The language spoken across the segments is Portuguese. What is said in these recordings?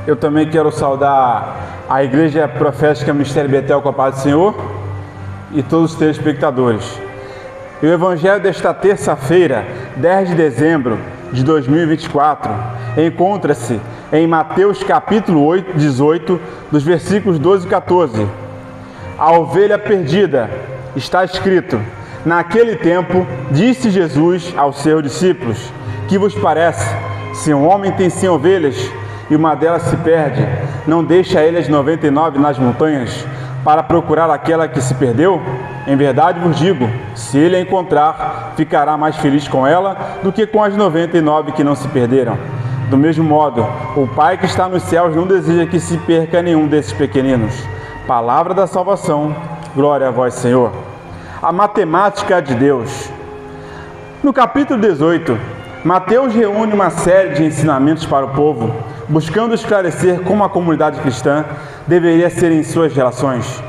Eu também quero saudar a Igreja Profética Ministério Betel com a paz do Senhor e todos os telespectadores. E o Evangelho desta terça-feira, 10 de dezembro de 2024, encontra-se em Mateus capítulo 18, dos versículos 12 e 14. A ovelha perdida, está escrito: naquele tempo, disse Jesus aos seus discípulos: que vos parece, se um homem tem 100 ovelhas e uma delas se perde, não deixa ele as 99 nas montanhas para procurar aquela que se perdeu? Em verdade vos digo, se ele a encontrar, ficará mais feliz com ela do que com as 99 que não se perderam. Do mesmo modo, o Pai que está nos céus não deseja que se perca nenhum desses pequeninos. Palavra da salvação, glória a vós, Senhor. A matemática de Deus. No capítulo 18, Mateus reúne uma série de ensinamentos para o povo, buscando esclarecer como a comunidade cristã deveria ser em suas relações.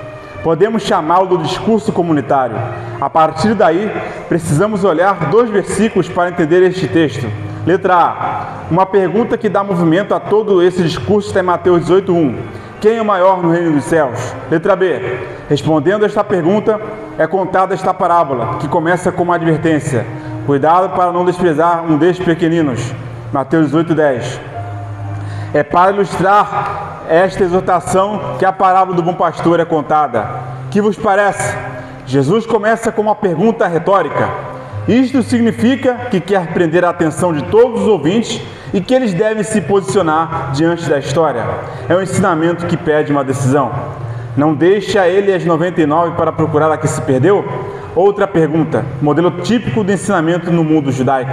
Podemos chamá-lo do discurso comunitário. A partir daí, precisamos olhar 2 versículos para entender este texto. Letra A. Uma pergunta que dá movimento a todo esse discurso está em Mateus 18:1. Quem é o maior no reino dos céus? Letra B. Respondendo esta pergunta, é contada esta parábola, que começa com uma advertência: cuidado para não desprezar um destes pequeninos. Mateus 18:10. É para ilustrar esta exortação que a parábola do bom pastor é contada. Que vos parece? Jesus começa com uma pergunta retórica. Isto significa que quer prender a atenção de todos os ouvintes e que eles devem se posicionar diante da história. É um ensinamento que pede uma decisão. Não deixa ele as 99 para procurar a que se perdeu? Outra pergunta, modelo típico do ensinamento no mundo judaico.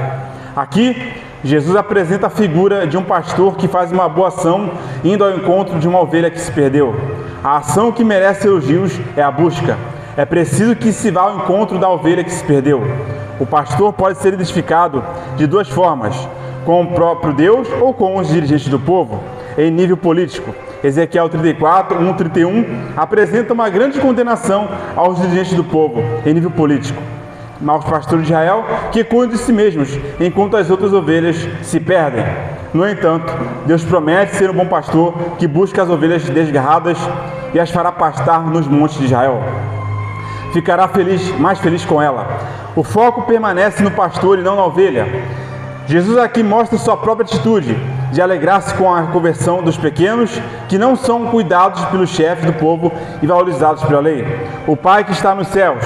Aqui, Jesus apresenta a figura de um pastor que faz uma boa ação indo ao encontro de uma ovelha que se perdeu. A ação que merece elogios é a busca. É preciso que se vá ao encontro da ovelha que se perdeu. O pastor pode ser identificado de 2 formas: com o próprio Deus ou com os dirigentes do povo. Em nível político, Ezequiel 34, 1:31 apresenta uma grande condenação aos dirigentes do povo em nível político, aos pastores de Israel que cuidam de si mesmos, enquanto as outras ovelhas se perdem. No entanto, Deus promete ser um bom pastor que busca as ovelhas desgarradas e as fará pastar nos montes de Israel. Ficará mais feliz com ela. O foco permanece no pastor e não na ovelha. Jesus aqui mostra sua própria atitude de alegrar-se com a conversão dos pequenos que não são cuidados pelos chefes do povo e valorizados pela lei. O Pai que está nos céus.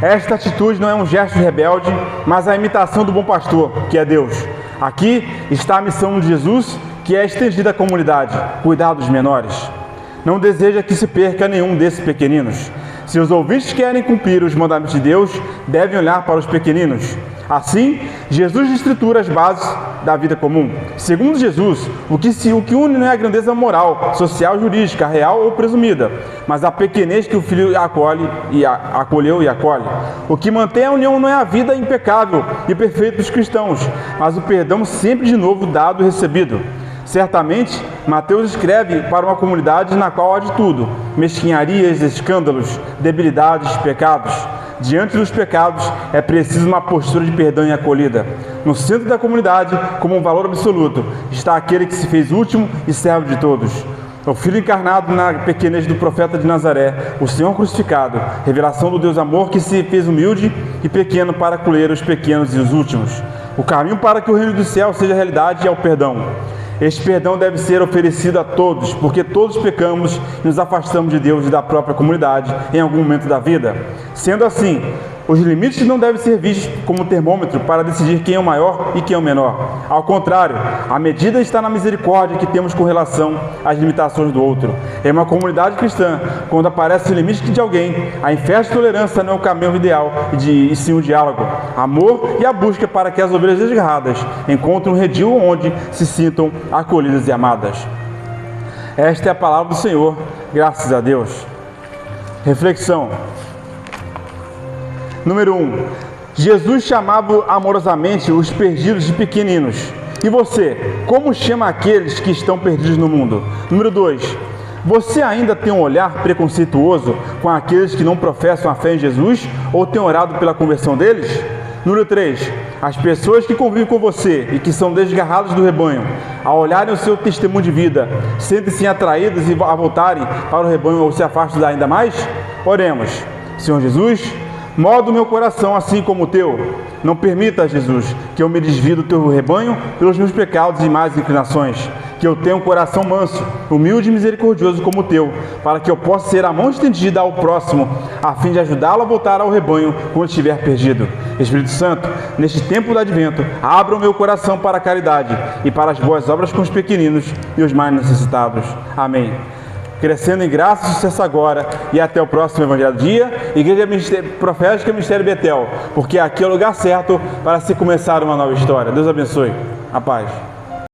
Esta atitude não é um gesto rebelde, mas a imitação do bom pastor, que é Deus. Aqui está a missão de Jesus, que é estendida à comunidade: cuidar dos menores. Não deseja que se perca nenhum desses pequeninos. Se os ouvintes querem cumprir os mandamentos de Deus, devem olhar para os pequeninos. Assim, Jesus estrutura as bases da vida comum. Segundo Jesus, o que une não é a grandeza moral, social, jurídica, real ou presumida, mas a pequenez que o Filho acolheu e acolhe. O que mantém a união não é a vida impecável e perfeita dos cristãos, mas o perdão sempre de novo dado e recebido. Certamente, Mateus escreve para uma comunidade na qual há de tudo: mesquinharias, escândalos, debilidades, pecados. Diante dos pecados, é preciso uma postura de perdão e acolhida. No centro da comunidade, como um valor absoluto, está aquele que se fez último e servo de todos. O Filho encarnado na pequenez do profeta de Nazaré, o Senhor crucificado, revelação do Deus amor que se fez humilde e pequeno para acolher os pequenos e os últimos. O caminho para que o reino do céu seja realidade é o perdão. Este perdão deve ser oferecido a todos, porque todos pecamos e nos afastamos de Deus e da própria comunidade em algum momento da vida. Sendo assim, os limites não devem ser vistos como termômetro para decidir quem é o maior e quem é o menor. Ao contrário, a medida está na misericórdia que temos com relação às limitações do outro. Em uma comunidade cristã, quando aparece o limite de alguém, a fé e tolerância não é o caminho ideal, e sim o diálogo, amor e a busca para que as ovelhas desgarradas encontrem um redil onde se sintam acolhidas e amadas. Esta é a palavra do Senhor, graças a Deus. Reflexão. Número 1. Jesus chamava amorosamente os perdidos de pequeninos. E você, como chama aqueles que estão perdidos no mundo? Número 2. Você ainda tem um olhar preconceituoso com aqueles que não professam a fé em Jesus ou tem orado pela conversão deles? Número 3. As pessoas que convivem com você e que são desgarradas do rebanho, ao olharem o seu testemunho de vida, sentem-se atraídas e a voltarem para o rebanho ou se afastam ainda mais? Oremos. Senhor Jesus, molda o meu coração assim como o teu. Não permita, Jesus, que eu me desvie do teu rebanho pelos meus pecados e más inclinações. Que eu tenha um coração manso, humilde e misericordioso como o teu, para que eu possa ser a mão estendida ao próximo, a fim de ajudá-lo a voltar ao rebanho quando estiver perdido. Espírito Santo, neste tempo do advento, abra o meu coração para a caridade e para as boas obras com os pequeninos e os mais necessitados. Amém. Crescendo em graça e sucesso agora, e até o próximo Evangelho do Dia, Igreja Profética Ministério Betel, porque aqui é o lugar certo para se começar uma nova história. Deus abençoe. A paz.